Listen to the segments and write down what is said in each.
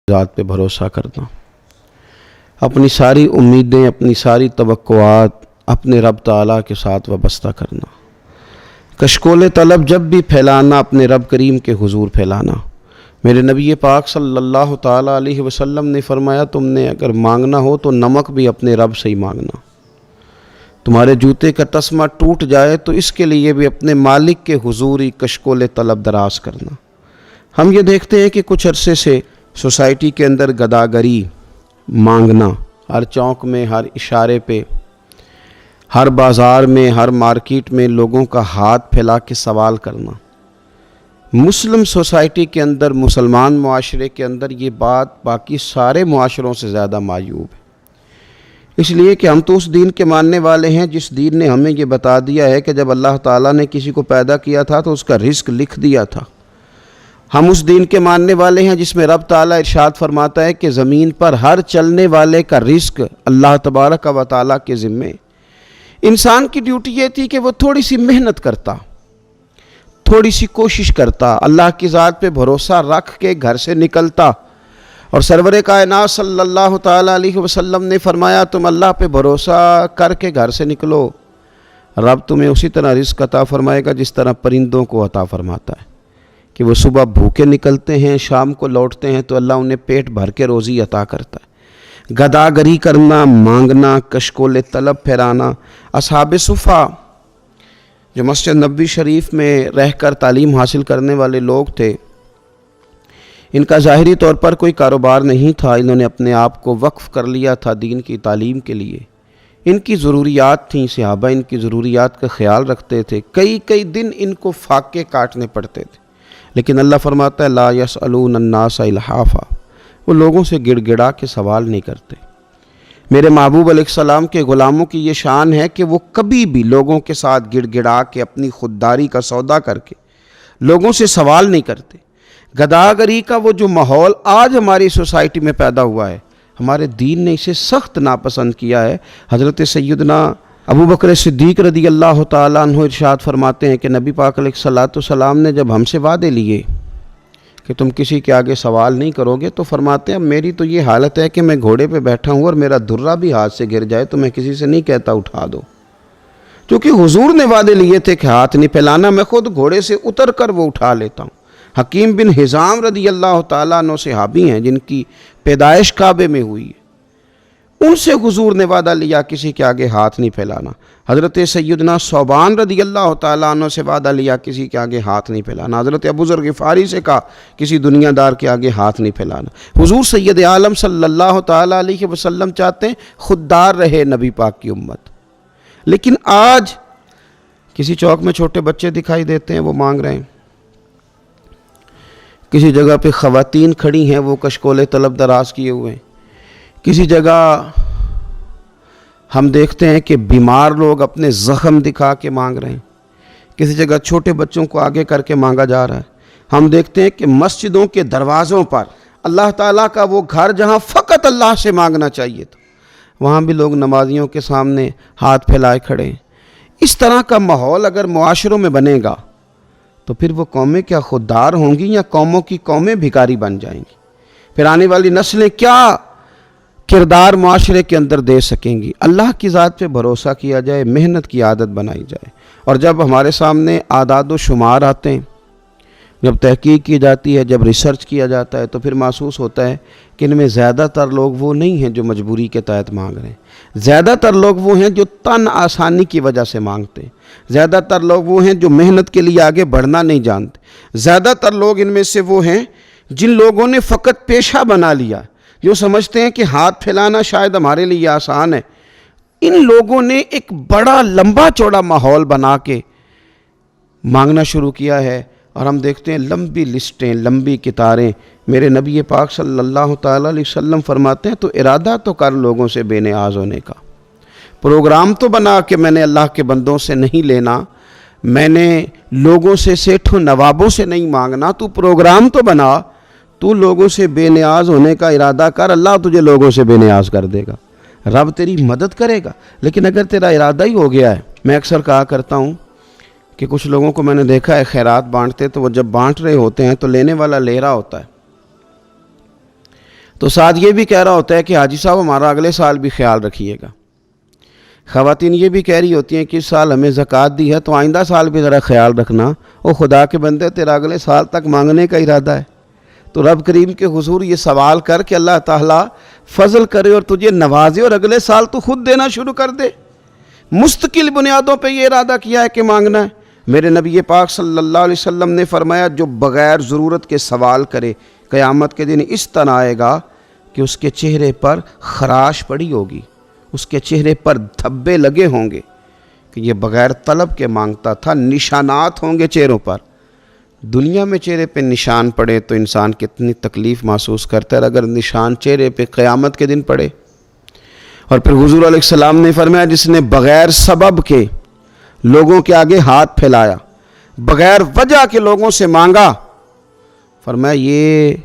ذات پہ بھروسہ کرنا، اپنی ساری امیدیں، اپنی ساری توقعات اپنے رب تعالیٰ کے ساتھ وابستہ کرنا، کشکول طلب جب بھی پھیلانا اپنے رب کریم کے حضور پھیلانا۔ میرے نبی پاک صلی اللہ تعالیٰ علیہ وسلم نے فرمایا، تم نے اگر مانگنا ہو تو نمک بھی اپنے رب سے ہی مانگنا۔ تمہارے جوتے کا تسمہ ٹوٹ جائے تو اس کے لیے بھی اپنے مالک کے حضور ہی کشکول طلب دراز کرنا۔ ہم یہ دیکھتے ہیں کہ کچھ عرصے سے سوسائٹی کے اندر گداگری، مانگنا، ہر چوک میں، ہر اشارے پہ، ہر بازار میں، ہر مارکیٹ میں لوگوں کا ہاتھ پھیلا کے سوال کرنا۔ مسلم سوسائٹی کے اندر، مسلمان معاشرے کے اندر یہ بات باقی سارے معاشروں سے زیادہ معیوب ہے، اس لیے کہ ہم تو اس دین کے ماننے والے ہیں جس دین نے ہمیں یہ بتا دیا ہے کہ جب اللہ تعالیٰ نے کسی کو پیدا کیا تھا تو اس کا رزق لکھ دیا تھا۔ ہم اس دین کے ماننے والے ہیں جس میں رب تعالیٰ ارشاد فرماتا ہے کہ زمین پر ہر چلنے والے کا رزق اللہ تبارک و تعالیٰ کے ذمے۔ انسان کی ڈیوٹی یہ تھی کہ وہ تھوڑی سی محنت کرتا، تھوڑی سی کوشش کرتا، اللہ کی ذات پہ بھروسہ رکھ کے گھر سے نکلتا، اور سرور کائنات صلی اللہ تعالیٰ علیہ وسلم نے فرمایا، تم اللہ پہ بھروسہ کر کے گھر سے نکلو، رب تمہیں اسی طرح رزق عطا فرمائے گا جس طرح پرندوں کو عطا فرماتا ہے کہ وہ صبح بھوکے نکلتے ہیں، شام کو لوٹتے ہیں تو اللہ انہیں پیٹ بھر کے روزی عطا کرتا ہے۔ گداگری کرنا، مانگنا، کشکول طلب پھیرانا۔ اصحاب صفا جو مسجد نبوی شریف میں رہ کر تعلیم حاصل کرنے والے لوگ تھے، ان کا ظاہری طور پر کوئی کاروبار نہیں تھا، انہوں نے اپنے آپ کو وقف کر لیا تھا دین کی تعلیم کے لیے۔ ان کی ضروریات تھیں، صحابہ ان کی ضروریات کا خیال رکھتے تھے، کئی دن ان کو فاقے کاٹنے پڑتے تھے، لیکن اللہ فرماتا ہے لا یسألون الناس الحافا، وہ لوگوں سے گڑ گڑا کے سوال نہیں کرتے۔ میرے محبوب علیہ السلام کے غلاموں کی یہ شان ہے کہ وہ کبھی بھی لوگوں کے ساتھ گڑ گڑا کے اپنی خودداری کا سودا کر کے لوگوں سے سوال نہیں کرتے۔ گداگری کا وہ جو ماحول آج ہماری سوسائٹی میں پیدا ہوا ہے، ہمارے دین نے اسے سخت ناپسند کیا ہے۔ حضرت سیدنا ابو بکر صدیق رضی اللہ تعالیٰ عنہ ارشاد فرماتے ہیں کہ نبی پاک علیہ السلام نے جب ہم سے وعدے لیے کہ تم کسی کے آگے سوال نہیں کرو گے، تو فرماتے ہیں میری تو یہ حالت ہے کہ میں گھوڑے پہ بیٹھا ہوں اور میرا درہ بھی ہاتھ سے گر جائے تو میں کسی سے نہیں کہتا اٹھا دو، کیونکہ حضور نے وعدے لیے تھے کہ ہاتھ نہیں پھیلانا، میں خود گھوڑے سے اتر کر وہ اٹھا لیتا ہوں۔ حکیم بن حزام رضی اللہ تعالیٰ عنہ صحابی ہیں جن کی پیدائش کعبے میں ہوئی ہے، ان سے حضور نے وعدہ لیا کسی کے آگے ہاتھ نہیں پھیلانا۔ حضرت سیدنا ثوبان رضی اللہ تعالیٰ عنہ سے وعدہ لیا کسی کے آگے ہاتھ نہیں پھیلانا۔ حضرت ابو ذر غفاری سے کہا کسی دنیا دار کے آگے ہاتھ نہیں پھیلانا۔ حضور سید عالم صلی اللہ تعالیٰ علیہ وسلم چاہتے ہیں خوددار رہے نبی پاک کی امت، لیکن آج کسی چوک میں چھوٹے بچے دکھائی دیتے ہیں، وہ مانگ رہے ہیں، کسی جگہ پہ خواتین کھڑی ہیں، وہ کشکول طلب دراز کیے ہوئے ہیں، کسی جگہ ہم دیکھتے ہیں کہ بیمار لوگ اپنے زخم دکھا کے مانگ رہے ہیں، کسی جگہ چھوٹے بچوں کو آگے کر کے مانگا جا رہا ہے۔ ہم دیکھتے ہیں کہ مسجدوں کے دروازوں پر، اللہ تعالیٰ کا وہ گھر جہاں فقط اللہ سے مانگنا چاہیے تھا، وہاں بھی لوگ نمازیوں کے سامنے ہاتھ پھیلائے کھڑے ہیں۔ اس طرح کا ماحول اگر معاشروں میں بنے گا تو پھر وہ قومیں کیا خوددار ہوں گی، یا قوموں کی قومیں بھکاری بن جائیں گی؟ پھر آنے والی نسلیں کیا کردار معاشرے کے اندر دے سکیں گی؟ اللہ کی ذات پہ بھروسہ کیا جائے، محنت کی عادت بنائی جائے، اور جب ہمارے سامنے اعداد و شمار آتے ہیں، جب تحقیق کی جاتی ہے، جب ریسرچ کیا جاتا ہے، تو پھر محسوس ہوتا ہے کہ ان میں زیادہ تر لوگ وہ نہیں ہیں جو مجبوری کے تحت مانگ رہے ہیں، زیادہ تر لوگ وہ ہیں جو تن آسانی کی وجہ سے مانگتے ہیں، زیادہ تر لوگ وہ ہیں جو محنت کے لیے آگے بڑھنا نہیں جانتے، زیادہ تر لوگ ان میں سے وہ ہیں جن لوگوں نے فقط پیشہ بنا لیا، جو سمجھتے ہیں کہ ہاتھ پھیلانا شاید ہمارے لیے آسان ہے۔ ان لوگوں نے ایک بڑا لمبا چوڑا ماحول بنا کے مانگنا شروع کیا ہے، اور ہم دیکھتے ہیں لمبی لسٹیں، لمبی قطاریں۔ میرے نبی پاک صلی اللہ تعالیٰ علیہ وسلم فرماتے ہیں تو ارادہ تو کر لوگوں سے بے نیاز ہونے کا، پروگرام تو بنا کہ میں نے اللہ کے بندوں سے نہیں لینا، میں نے لوگوں سے سیٹھوں نوابوں سے نہیں مانگنا، تو پروگرام تو بنا، تو لوگوں سے بے نیاز ہونے کا ارادہ کر، اللہ تجھے لوگوں سے بے نیاز کر دے گا، رب تیری مدد کرے گا۔ لیکن اگر تیرا ارادہ ہی ہو گیا ہے، میں اکثر کہا کرتا ہوں کہ کچھ لوگوں کو میں نے دیکھا ہے خیرات بانٹتے، تو وہ جب بانٹ رہے ہوتے ہیں تو لینے والا لے رہا ہوتا ہے، تو ساتھ یہ بھی کہہ رہا ہوتا ہے کہ حاجی صاحب ہمارا اگلے سال بھی خیال رکھیے گا. خواتین یہ بھی کہہ رہی ہوتی ہیں کہ اس سال ہمیں زکوٰۃ دی ہے تو آئندہ سال بھی ذرا خیال رکھنا. او خدا کے بندے، تیرا اگلے سال تک مانگنے کا ارادہ ہے تو رب کریم کے حضور یہ سوال کر کہ اللہ تعالیٰ فضل کرے اور تجھے نوازے اور اگلے سال تو خود دینا شروع کر دے. مستقل بنیادوں پہ یہ ارادہ کیا ہے کہ مانگنا ہے. میرے نبی پاک صلی اللہ علیہ وسلم نے فرمایا جو بغیر ضرورت کے سوال کرے قیامت کے دن اس طرح آئے گا کہ اس کے چہرے پر خراش پڑی ہوگی، اس کے چہرے پر دھبے لگے ہوں گے کہ یہ بغیر طلب کے مانگتا تھا. نشانات ہوں گے چہروں پر. دنیا میں چہرے پہ نشان پڑے تو انسان کتنی تکلیف محسوس کرتا ہے، اور اگر نشان چہرے پہ قیامت کے دن پڑے. اور پھر حضور علیہ السلام نے فرمایا جس نے بغیر سبب کے لوگوں کے آگے ہاتھ پھیلایا، بغیر وجہ کے لوگوں سے مانگا، فرمایا یہ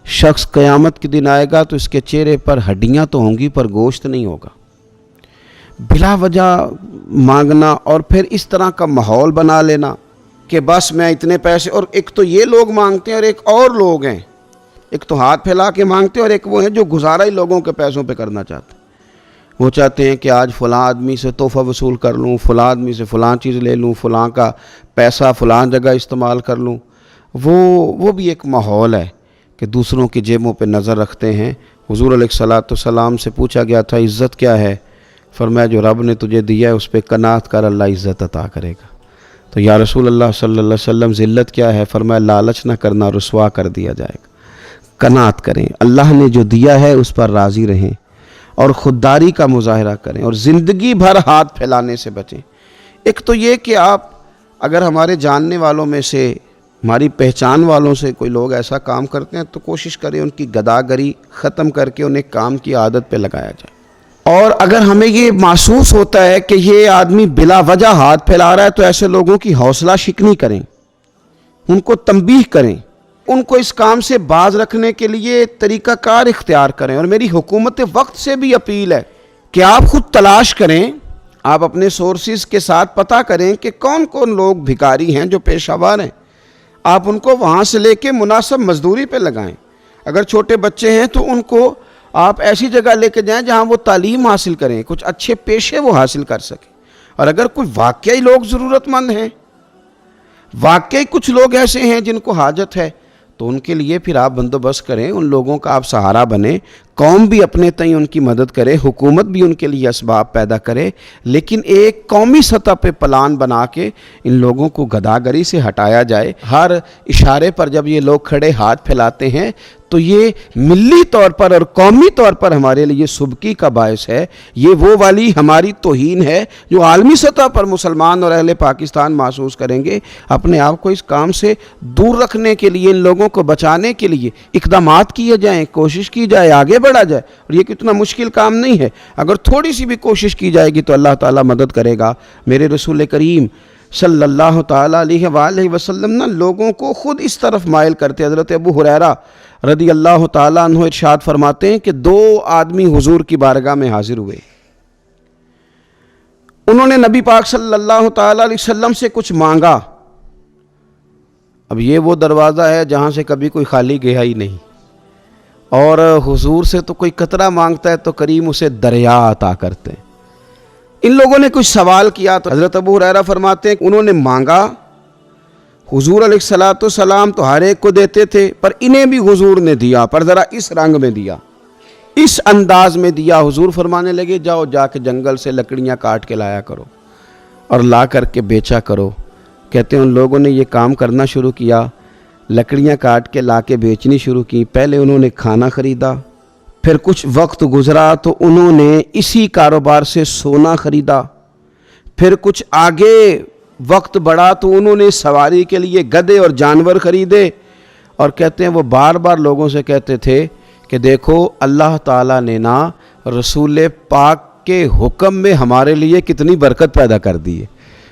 شخص قیامت کے دن آئے گا تو اس کے چہرے پر ہڈیاں تو ہوں گی پر گوشت نہیں ہوگا. بلا وجہ مانگنا اور پھر اس طرح کا ماحول بنا لینا کہ بس میں اتنے پیسے. اور ایک تو یہ لوگ مانگتے ہیں اور ایک اور لوگ ہیں، ایک تو ہاتھ پھیلا کے مانگتے ہیں اور ایک وہ ہیں جو گزارا ہی لوگوں کے پیسوں پہ کرنا چاہتے ہیں. وہ چاہتے ہیں کہ آج فلاں آدمی سے تحفہ وصول کر لوں، فلاں آدمی سے فلاں چیز لے لوں، فلاں کا پیسہ فلاں جگہ استعمال کر لوں. وہ بھی ایک ماحول ہے کہ دوسروں کی جیبوں پہ نظر رکھتے ہیں. حضور علیہ الصلوۃ والسلام سے پوچھا گیا تھا عزت کیا ہے؟ فرمایا جو رب نے تجھے دیا ہے اس پہ قناعت کر، اللہ عزت عطا کرے گا. تو یا رسول اللہ صلی اللہ علیہ وسلم ذلت کیا ہے؟ فرمایا لالچ نہ کرنا، رسوا کر دیا جائے گا. قناعت کریں، اللہ نے جو دیا ہے اس پر راضی رہیں اور خودداری کا مظاہرہ کریں اور زندگی بھر ہاتھ پھیلانے سے بچیں. ایک تو یہ کہ آپ اگر ہمارے جاننے والوں میں سے، ہماری پہچان والوں سے کوئی لوگ ایسا کام کرتے ہیں تو کوشش کریں ان کی گداگری ختم کر کے انہیں کام کی عادت پہ لگایا جائے. اور اگر ہمیں یہ محسوس ہوتا ہے کہ یہ آدمی بلا وجہ ہاتھ پھیلا رہا ہے تو ایسے لوگوں کی حوصلہ شکنی کریں، ان کو تنبیہ کریں، ان کو اس کام سے باز رکھنے کے لیے طریقہ کار اختیار کریں. اور میری حکومت وقت سے بھی اپیل ہے کہ آپ خود تلاش کریں، آپ اپنے سورسز کے ساتھ پتہ کریں کہ کون کون لوگ بھکاری ہیں جو پیشہ ور ہیں. آپ ان کو وہاں سے لے کے مناسب مزدوری پہ لگائیں. اگر چھوٹے بچے ہیں تو ان کو آپ ایسی جگہ لے کے جائیں جہاں وہ تعلیم حاصل کریں، کچھ اچھے پیشے وہ حاصل کر سکیں. اور اگر کوئی واقعی لوگ ضرورت مند ہیں، واقعی کچھ لوگ ایسے ہیں جن کو حاجت ہے، تو ان کے لیے پھر آپ بندوبست کریں، ان لوگوں کا آپ سہارا بنیں. قوم بھی اپنے تئیں ان کی مدد کرے، حکومت بھی ان کے لیے اسباب پیدا کرے، لیکن ایک قومی سطح پہ پلان بنا کے ان لوگوں کو گداگری سے ہٹایا جائے. ہر اشارے پر جب یہ لوگ کھڑے ہاتھ پھیلاتے ہیں تو یہ ملی طور پر اور قومی طور پر ہمارے لیے سبکی کا باعث ہے. یہ وہ والی ہماری توہین ہے جو عالمی سطح پر مسلمان اور اہل پاکستان محسوس کریں گے. اپنے آپ کو اس کام سے دور رکھنے کے لیے، ان لوگوں کو بچانے کے لیے اقدامات کیے جائیں، کوشش کی جائے، آگے بڑھا جائے. اور یہ کتنا مشکل کام نہیں ہے، اگر تھوڑی سی بھی کوشش کی جائے گی تو اللہ تعالیٰ مدد کرے گا. میرے رسول کریم صلی اللہ تعالیٰ علیہ وآلہ وسلم نا لوگوں کو خود اس طرف مائل کرتے. حضرت ابو ہریرہ رضی اللہ تعالیٰ عنہ ارشاد فرماتے ہیں کہ 2 آدمی حضور کی بارگاہ میں حاضر ہوئے. انہوں نے نبی پاک صلی اللہ تعالیٰ علیہ وسلم سے کچھ مانگا. اب یہ وہ دروازہ ہے جہاں سے کبھی کوئی خالی گیا ہی نہیں، اور حضور سے تو کوئی قطرہ مانگتا ہے تو کریم اسے دریا عطا کرتے ہیں. ان لوگوں نے کچھ سوال کیا تو حضرت ابو ہریرہ فرماتے ہیں کہ انہوں نے مانگا. حضور علیہ الصلوۃ والسلام تو ہر ایک کو دیتے تھے، پر انہیں بھی حضور نے دیا، پر ذرا اس رنگ میں دیا، اس انداز میں دیا. حضور فرمانے لگے جاؤ جا کے جنگل سے لکڑیاں کاٹ کے لایا کرو اور لا کر کے بیچا کرو. کہتے ہیں ان لوگوں نے یہ کام کرنا شروع کیا، لکڑیاں کاٹ کے لا کے بیچنی شروع کی. پہلے انہوں نے کھانا خریدا، پھر کچھ وقت گزرا تو انہوں نے اسی کاروبار سے سونا خریدا. پھر کچھ آگے وقت بڑھا تو انہوں نے سواری کے لیے گدھے اور جانور خریدے. اور کہتے ہیں وہ بار بار لوگوں سے کہتے تھے کہ دیکھو اللہ تعالیٰ نے نا رسول پاک کے حکم میں ہمارے لیے کتنی برکت پیدا کر دی ہے.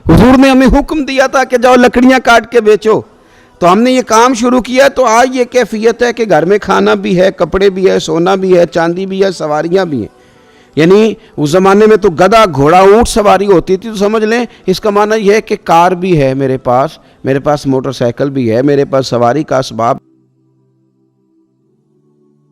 حضور نے ہمیں حکم دیا تھا کہ جاؤ لکڑیاں کاٹ کے بیچو، تو ہم نے یہ کام شروع کیا. تو آج یہ کیفیت ہے کہ گھر میں کھانا بھی ہے، کپڑے بھی ہے، سونا بھی ہے، چاندی بھی ہے، سواریاں بھی ہیں. یعنی اس زمانے میں تو گدھا گھوڑا اونٹ سواری ہوتی تھی، تو سمجھ لیں اس کا معنی یہ ہے کہ کار بھی ہے میرے پاس موٹر سائیکل بھی ہے، میرے پاس سواری کا اسباب